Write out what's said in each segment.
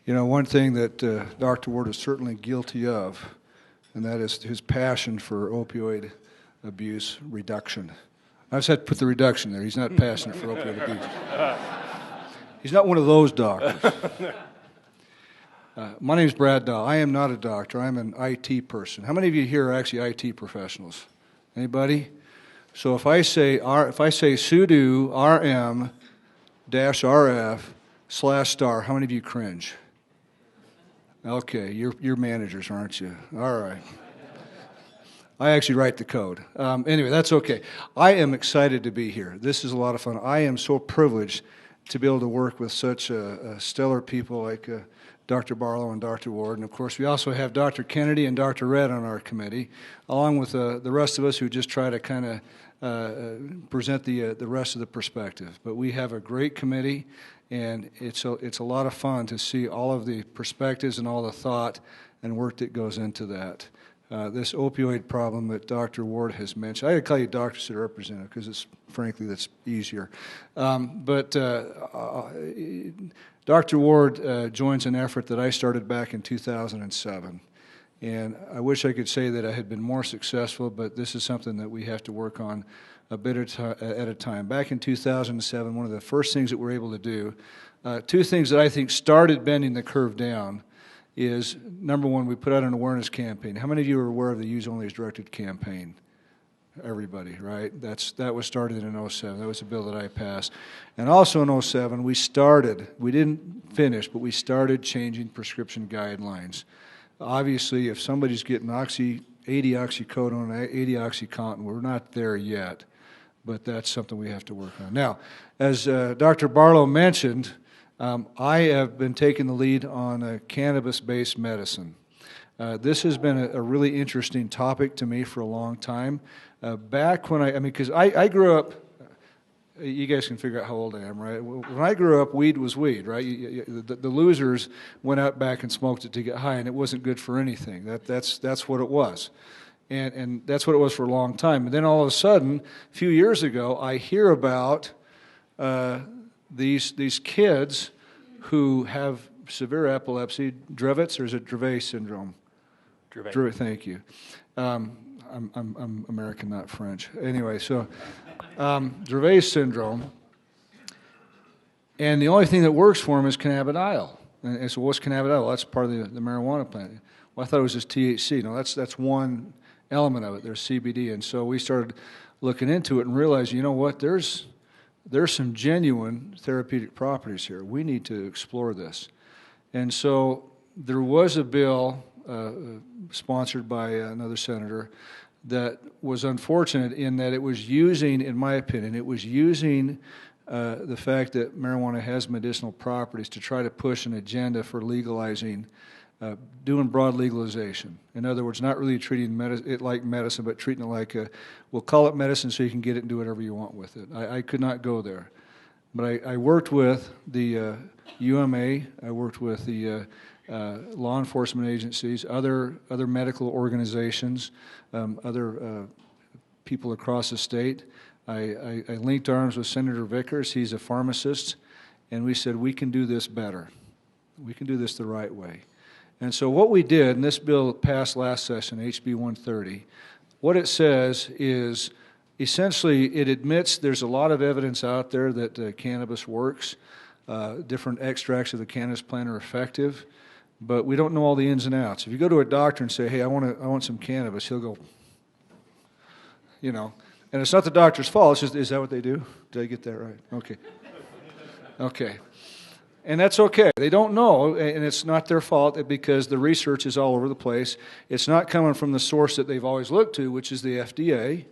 You know, one thing that Dr. Ward is certainly guilty of, and that is his passion for opioid abuse reduction. I just had to put the reduction there. He's not passionate for opioid abuse. He's not one of those doctors. My name is Brad Dahl. I am not a doctor. I'm an IT person. How many of you here are actually IT professionals? Anybody? So if I say sudo rm-rf/* how many of you cringe? Okay, you're managers, aren't you? All right. I actually write the code. Anyway, that's okay. I am excited to be here. This is a lot of fun. I am so privileged to be able to work with such stellar people like Dr. Barlow and Dr. Ward. And of course, we also have Dr. Kennedy and Dr. Red on our committee, along with the rest of us who just try to kind of present the rest of the perspective. But we have a great committee, and it's a lot of fun to see all of the perspectives and all the thought and work that goes into that. This opioid problem that Dr. Ward has mentioned, I gotta call you Dr. City Representative because it's frankly that's easier. But Dr. Ward joins an effort that I started back in 2007. And I wish I could say that I had been more successful, but this is something that we have to work on a bit at a time. Back in 2007, one of the first things that we were able to do, two things that I think started bending the curve down is, number one, we put out an awareness campaign. How many of you are aware of the Use Only as Directed campaign? Everybody, right? That was started in 2007. That was a bill that I passed. And also in 2007, we didn't finish, but we started changing prescription guidelines. Obviously, if somebody's getting 80 oxycodone, 80 OxyContin, we're not there yet, but that's something we have to work on. Now, as Dr. Barlow mentioned, I have been taking the lead on cannabis-based medicine. This has been a really interesting topic to me for a long time. Back when because I grew up, you guys can figure out how old I am, right? When I grew up, weed was weed, right? The losers went out back and smoked it to get high, and it wasn't good for anything. That's what it was. And that's what it was for a long time. And then all of a sudden, a few years ago, I hear about these kids who have severe epilepsy, Dravet's, or is it Dravet syndrome? Dravet. Thank you. I'm American, not French. Anyway, so Dravet syndrome, and the only thing that works for them is cannabidiol. And so what's cannabidiol? Well, that's part of the marijuana plant. Well, I thought it was just THC. No, that's one element of it. There's CBD. And so we started looking into it and realized, you know what, there's some genuine therapeutic properties here. We need to explore this. And so there was a bill sponsored by another senator that was unfortunate in that it was using, in my opinion, the fact that marijuana has medicinal properties to try to push an agenda for legalizing, doing broad legalization. In other words, not really treating it like medicine, but treating it like we'll call it medicine so you can get it and do whatever you want with it. I could not go there. But I worked with the UMA, I worked with the law enforcement agencies, other medical organizations, other people across the state. I linked arms with Senator Vickers. He's a pharmacist, and we said we can do this better. We can do this the right way. And so what we did, and this bill passed last session, HB 130, what it says is essentially it admits there's a lot of evidence out there that cannabis works. Different extracts of the cannabis plant are effective, but we don't know all the ins and outs. If you go to a doctor and say, hey, I want some cannabis, he'll go, you know. And it's not the doctor's fault. It's just, is that what they do? Did I get that right? Okay. Okay. And that's okay. They don't know, and it's not their fault because the research is all over the place. It's not coming from the source that they've always looked to, which is the FDA,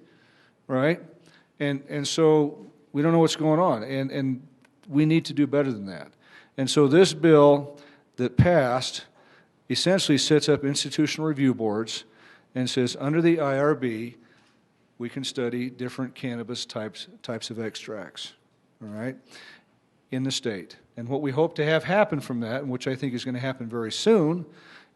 right? And so we don't know what's going on, and we need to do better than that. And so this bill that passed essentially sets up institutional review boards and says under the IRB, we can study different cannabis types of extracts, all right, in the state. And what we hope to have happen from that, and which I think is going to happen very soon,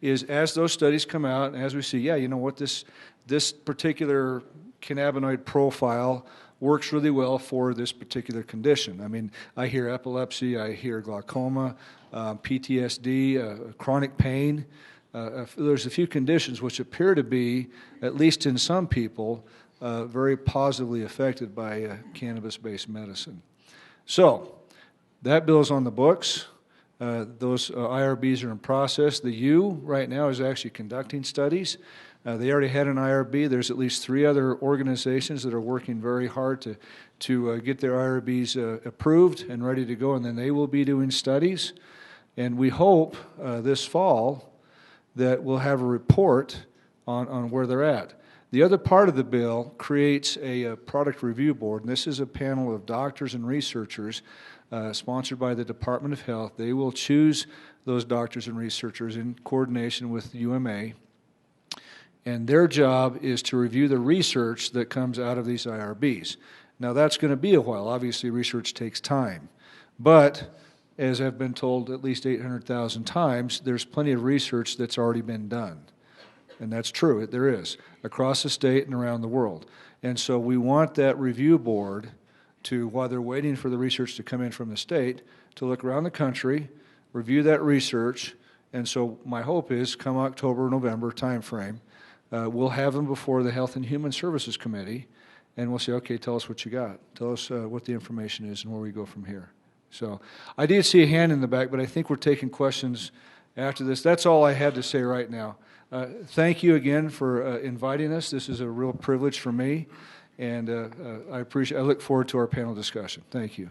is as those studies come out and as we see, yeah, you know what, this particular cannabinoid profile works really well for this particular condition. I mean, I hear epilepsy, I hear glaucoma, PTSD, chronic pain. There's a few conditions which appear to be, at least in some people, very positively affected by cannabis-based medicine. So, that bill is on the books. Those IRBs are in process. The U right now is actually conducting studies. They already had an IRB. There's at least 3 other organizations that are working very hard to get their IRBs approved and ready to go, and then they will be doing studies. And we hope this fall that we'll have a report on where they're at. The other part of the bill creates a product review board, and this is a panel of doctors and researchers sponsored by the Department of Health. They will choose those doctors and researchers in coordination with UMA, and their job is to review the research that comes out of these IRBs. Now, that's going to be a while. Obviously, research takes time, but as I've been told at least 800,000 times, there's plenty of research that's already been done. And that's true, there is, across the state and around the world. And so we want that review board to, while they're waiting for the research to come in from the state, to look around the country, review that research, and so my hope is, come October, November timeframe, we'll have them before the Health and Human Services Committee, and we'll say, okay, tell us what you got. Tell us what the information is and where we go from here. So I did see a hand in the back, but I think we're taking questions after this. That's all I had to say right now. Thank you again for inviting us. This is a real privilege for me, and I look forward to our panel discussion. Thank you.